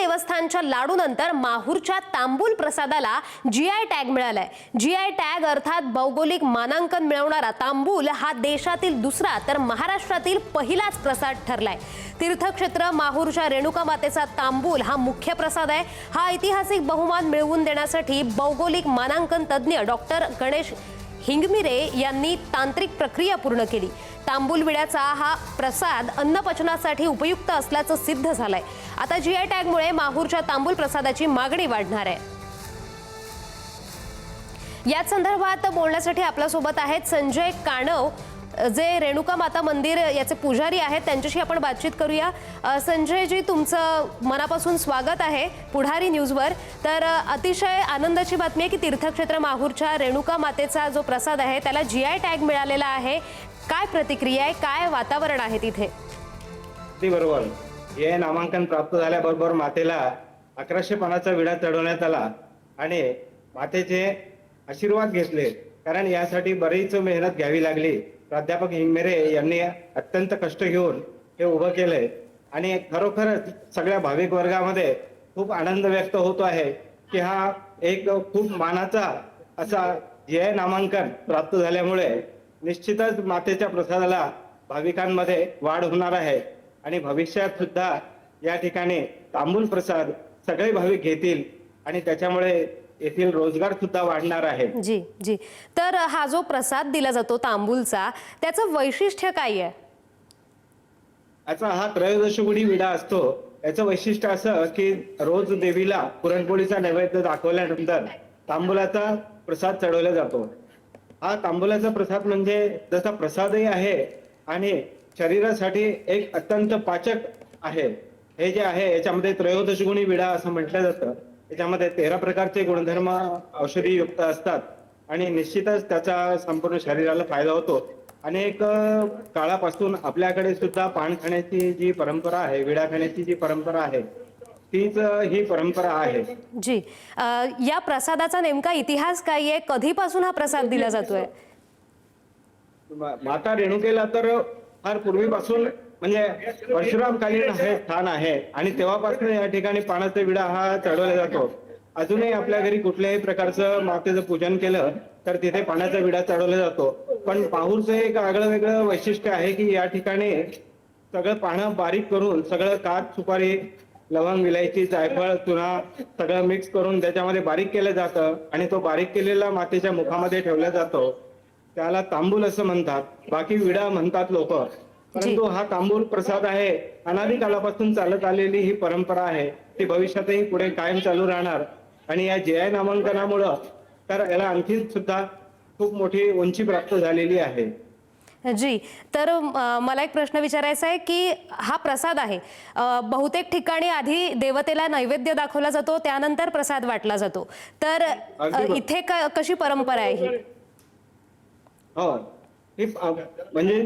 देवस्थानच्या लाडूनंतर माहूरच्या तांबूल प्रसादाला GI tag मिळालाय। GI tag अर्थात भौगोलिक मानांकन मिळवणारा तांबूल हा देशातील दुसरा तर महाराष्ट्रातील पहिलाच प्रसाद ठरलाय। तीर्थक्षेत्र माहूरच्या रेणुका मातेचा तांबूल हा मुख्य प्रसाद आहे। हा ऐतिहासिक बहुमान मिळवून देण्यासाठी भौगोलिक मानांकन तज्ञ डॉक्टर गणेश हिंगमिरे यांनी तांत्रिक प्रक्रिया पूर्ण केली। तांबूल विड्याचा हा प्रसाद अन्नपचनासाठी उपयुक्त असल्याचं सिद्ध झालंय। आता जीआय टॅगमुळे माहूरच्या तांबूल प्रसादाची मागणी वाढणार आहे। या संदर्भात बोलण्यासाठी आपल्यासोबत आहेत संजय काणव, जे रेणुका माता मंदिर याचे पुजारी आहेत, त्यांच्याशी आपण बातचीत करूया। संजय जी, तुमचं मनापासून स्वागत आहे पुढारी न्यूजवर। तर अतिशय आनंदाची बातमी आहे की तीर्थक्षेत्र माहूरच्या रेणुका मातेचा जो प्रसाद आहे त्याला जीआय टॅग मिळालेला आहे। काय प्रतिक्रिया आहे, काय वातावरण आहे तिथे? बरोबर, हे नामांकन प्राप्त झाल्याबरोबर मातेला 1100 पानाचा विडा चढवण्यात आला आणि मातेचे आशीर्वाद घेतले, कारण यासाठी बरीच मेहनत घ्यावी लागली। प्राध्यापक हिंगमिरे यांनी अत्यंत कष्ट घेऊन हे उभं केलंय आणि खरोखरच सगळ्या भाविक वर्गामध्ये खूप आनंद व्यक्त होतो आहे की हा एक खूप मानाचा असा जीआय नामांकन प्राप्त झाल्यामुळे निश्चितच मातेच्या प्रसादाला भाविकांमध्ये वाढ होणार आहे आणि भविष्यात सुद्धा या ठिकाणी तांबूल प्रसाद सगळे भाविक घेतील आणि त्याच्यामुळे येथील रोजगार सुद्धा वाढणार आहे। जी जी, तर हा जो प्रसाद दिला जातो तांबूलचा, त्याचं वैशिष्ट्य काय आहे? याचा हा त्रयोदशी विडा असतो। याचं वैशिष्ट्य असं की रोज देवीला पुरणपोळीचा नैवेद्य दाखवल्यानंतर तांबूलाचा प्रसाद चढवला जातो। हा तांबूलाचा प्रसाद म्हणजे जसा प्रसादही आहे आणि शरीरासाठी एक अत्यंत पाचक आहे। हे जे आहे याच्यामध्ये त्रयोदशी गुणी विडा असं म्हटलं जातं। याच्यामध्ये 13 प्रकारचे गुणधर्म औषधी युक्त असतात आणि निश्चितच त्याचा संपूर्ण शरीराला फायदा होतो। अनेक काळापासून आपल्याकडे सुद्धा पान खाण्याची जी परंपरा आहे, विडा खाण्याची जी परंपरा आहे, तीच ही परंपरा आहे। जी, या प्रसादाचा नेमका इतिहास काय आहे? कधीपासून हा प्रसाद दिला जातोय? माता रेणुकेला तर फार पूर्वीपासून म्हणजे परशुरामकालीन हे स्थान आहे आणि तेव्हापासून या ठिकाणी पानाचा विडा हा चढवला जातो। अजूनही आपल्या घरी कुठल्याही प्रकारचं मातेचं पूजन केलं तर तिथे पानाचा विडा चढवला जातो। पण माहूरचं एक आगळं वेगळं वैशिष्ट्य आहे की या ठिकाणी सगळं पानं बारीक करून सगळं काच, सुपारी, लवंग, विलायची, जायफळ, चुना सगळं मिक्स करून त्याच्यामध्ये बारीक केलं जातं आणि तो बारीक केलेला मातेच्या मुखामध्ये ठेवला जातो। त्याला तांबूल असं म्हणतात, बाकी विडा म्हणतात लोक, परंतु हा तांबूल प्रसाद आहे। अनादी कालापासून चालत आलेली ही परंपरा आहे, ती भविष्यातही पुढे कायम चालू राहणार आणि या जीआय नामांकनामुळं तर याला आणखी सुद्धा खूप मोठी उंची प्राप्त झालेली आहे। जी, तर मला एक प्रश्न विचारायचा आहे की हा प्रसाद आहे, बहुतेक ठिकाणी आधी देवतेला नैवेद्य दाखवला जातो, त्यानंतर प्रसाद वाटला जातो, तर इथे कशी परंपरा आहे ही? हो, म्हणजे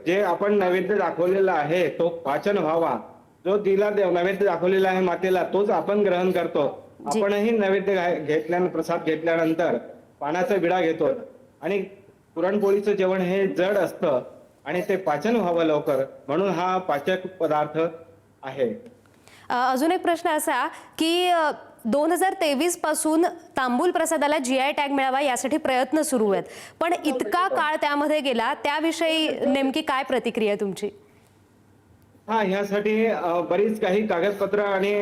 जे आपण नैवेद्य दाखवलेला आहे तो पाचन व्हावा, जो दिला नैवेद्य दाखवलेला आहे मातेला तोच आपण ग्रहण करतो। आपणही नैवेद्य प्रसाद घेतल्यानंतर पानाचा विडा घेतो आणि पुरणपोळीचं जेवण हे जड असतं आणि ते पाचन व्हावं लवकर, म्हणून हा पाचक पदार्थ आहे। अजून एक प्रश्न असा की 2023 पासून तांबूल प्रसादाला जीआय टॅग मिळावा यासाठी प्रयत्न सुरू आहेत, पण इतका काळ त्यामध्ये गेला, त्याविषयी नेमकी काय प्रतिक्रिया तुमची? हा, ह्यासाठी बरीच काही कागदपत्र आणि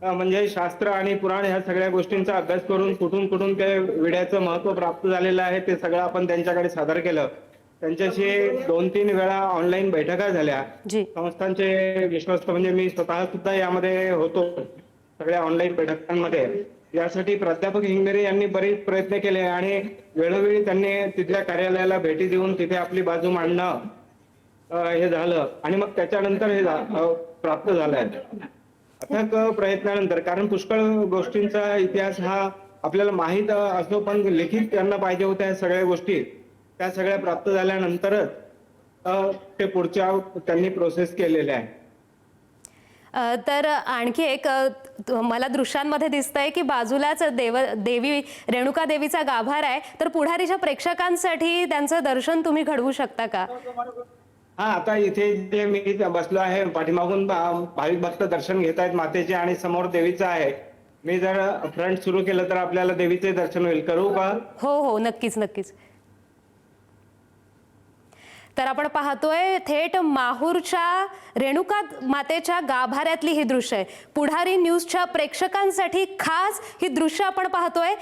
म्हणजे शास्त्र आणि पुराण ह्या सगळ्या गोष्टींचा अभ्यास करून कुठून ते विड्याचं महत्व प्राप्त झालेलं आहे ते सगळं आपण त्यांच्याकडे सादर केलं। त्यांच्याशी 2-3 वेळा ऑनलाईन बैठका झाल्या। संस्थांचे विश्वस्त म्हणजे मी स्वतः सुद्धा यामध्ये होतो सगळ्या ऑनलाईन बैठकांमध्ये। यासाठी प्राध्यापक हिंगमिरे यांनी बरेच प्रयत्न केले आणि वेळोवेळी त्यांनी तिथल्या कार्यालयाला भेटी देऊन तिथे आपली बाजू मांडणं हे झालं आणि मग त्याच्यानंतर हे प्राप्त झालंय। अथक प्रयत्नानंतर, कारण पुष्कळ गोष्टींचा इतिहास हा आपल्याला माहित असतो पण लिखित त्यांना पाहिजे होत्या सगळ्या गोष्टी, त्या सगळ्या प्राप्त झाल्यानंतरच ते पुढच्या त्यांनी प्रोसेस केलेल्या आहे। तर आणखी एक मला दृश्यांमध्ये दिसतंय की बाजूलाच देवी रेणुका देवीचा गाभारा आहे, तर पुढारीच्या प्रेक्षकांसाठी त्यांचं दर्शन तुम्ही घडवू शकता का? हा, आता इथे जे मी बसलो आहे पाठीमागून भाविक भक्त दर्शन घेत आहेत मातेचे आणि समोर देवीचं आहे. मी जर फ्रंट सुरू केलं तर आपल्याला देवीचे दर्शन होईल. करू का? हो हो, नक्कीच नक्कीच. तर आपण पाहतोय थेट माहूरच्या रेणुका मातेच्या गाभाऱ्यातली ही दृश्य आहे. पुढारी न्यूजच्या प्रेक्षकांसाठी खास ही दृश्य आपण पाहतोय.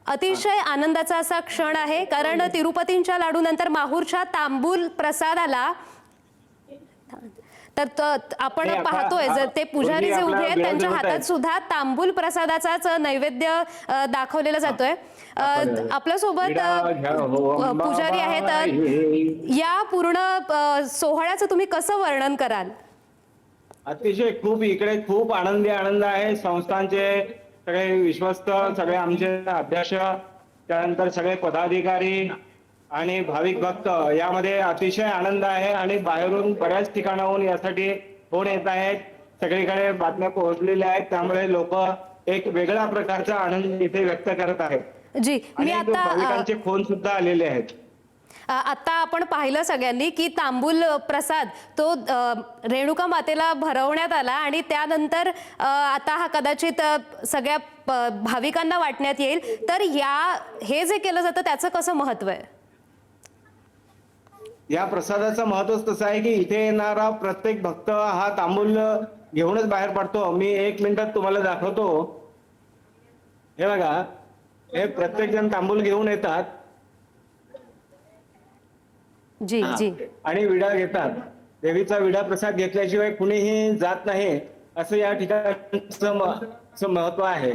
अतिशय आनंदाचा असा क्षण आहे, कारण तिरुपतींच्या लाडूनंतर माहूरच्या तांबूल प्रसादाला तर आपण आता पाहतोय जर ते पुजारी जे आपला उभे आहेत विरोध त्यांच्या होत हातात आहेत. सुद्धा तांबूल प्रसादाचाच नैवेद्य दाखवलेला जातोय. आपल्यासोबत पुजारी आहेत. या पूर्ण सोहळ्याचं तुम्ही कसं वर्णन कराल? अतिशय खूप इकडे खूप आनंद आहे. संस्थांचे सगळे विश्वस्त, सगळे आमचे अध्यक्ष, त्यानंतर सगळे पदाधिकारी आणि भाविक भक्त, यामध्ये अतिशय आनंद आहे. आणि बाहेरून बऱ्याच ठिकाणाहून यासाठी फोन येत आहेत, सगळीकडे बातम्या पोहोचलेल्या आहेत. त्यामुळे लोक एक वेगळ्या प्रकारचा आनंद इथे व्यक्त करत आहेत. जी, मी आणि आता भाविकांचे फोन सुद्धा आलेले आहेत. आता आपण पाहिलं सगळ्यांनी की तांबूल प्रसाद तो रेणुका मातेला भरवण्यात आला आणि त्यानंतर आता हा कदाचित सगळ्या भाविकांना वाटण्यात येईल. तर हे जे केलं जातं त्याचं कसं महत्व आहे? या प्रसादाचं महत्वच तसं आहे की इथे येणारा प्रत्येक भक्त हा तांबूल घेऊनच बाहेर पडतो. मी 1 मिनिटात तुम्हाला दाखवतो. हे बघा, हे प्रत्येक जण तांबूल घेऊन येतात. जी जी. आणि विडा घेतात. देवीचा विडा प्रसाद घेतल्याशिवाय कुणीही जात नाही, असं या ठिकाणचं महत्व आहे.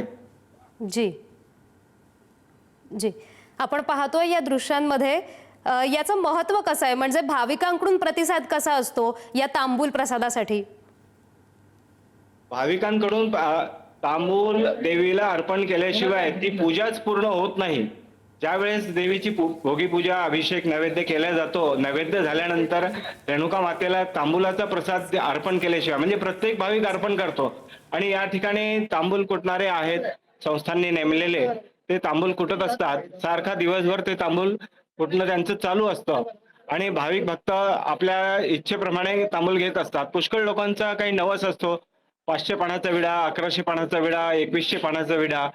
जी जी, आपण पाहतोय या दृश्यांमध्ये याचं महत्व कसं आहे, म्हणजे भाविकांकडून प्रतिसाद कसा असतो या तांबूल प्रसादासाठी? भाविकांकडून तांबूल देवीला अर्पण केल्याशिवाय ती पूजाच पूर्ण होत नाही. ज्यावेळेस देवीची भोगी पूजा, अभिषेक, नैवेद्य केला जातो, नैवेद्य झाल्यानंतर रेणुका मातेला तांबूलाचा प्रसाद अर्पण केल्याशिवाय, म्हणजे प्रत्येक भाविक अर्पण करतो. आणि या ठिकाणी तांबूल कुटणारे आहेत, संस्थांनी नेमलेले, ते तांबूल कुटत असतात. सारखा दिवसभर ते तांबूल कुटणं त्यांचं चालू असतं. आणि भाविक भक्त आपल्या इच्छेप्रमाणे तांबूल घेत असतात. पुष्कळ लोकांचा काही नवस असतो. 500 पानाचा विडा, 1100 पानाचा विडा, 2100 पानाचा विडा,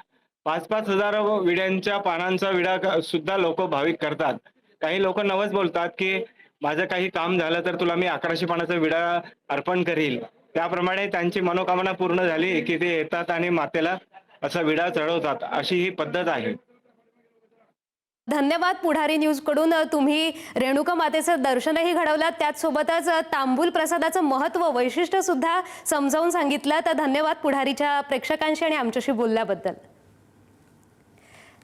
5-5 हजार विड्यांच्या पानांचा विडा सुद्धा लोक भाविक करतात. काही लोक नवस बोलतात की माझं काही काम झालं तर तुला मी 1100 पानाचा विडा अर्पण करील. त्याप्रमाणे त्यांची मनोकामना पूर्ण झाली की ते येतात आणि मातेला असा विडा चढवतात. अशी ही पद्धत आहे. धन्यवाद. पुढारी न्यूज कडून तुम्ही रेणुका मातेचं दर्शनही घडवलं, त्याचसोबतच तांबूल प्रसादाचं महत्व, वैशिष्ट्य सुद्धा समजावून सांगितलं. तर धन्यवाद पुढारीच्या प्रेक्षकांशी आणि आमच्याशी बोलल्याबद्दल.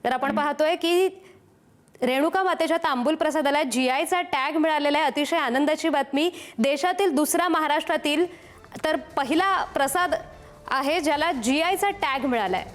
तर आपण पाहतोय की रेणुका मातेच्या तांबूल प्रसादाला GIचा टॅग मिळालेला आहे. अतिशय आनंदाची बातमी. देशातील दुसरा, महाराष्ट्रातील तर पहिला प्रसाद आहे ज्याला GIचा टॅग मिळालाय.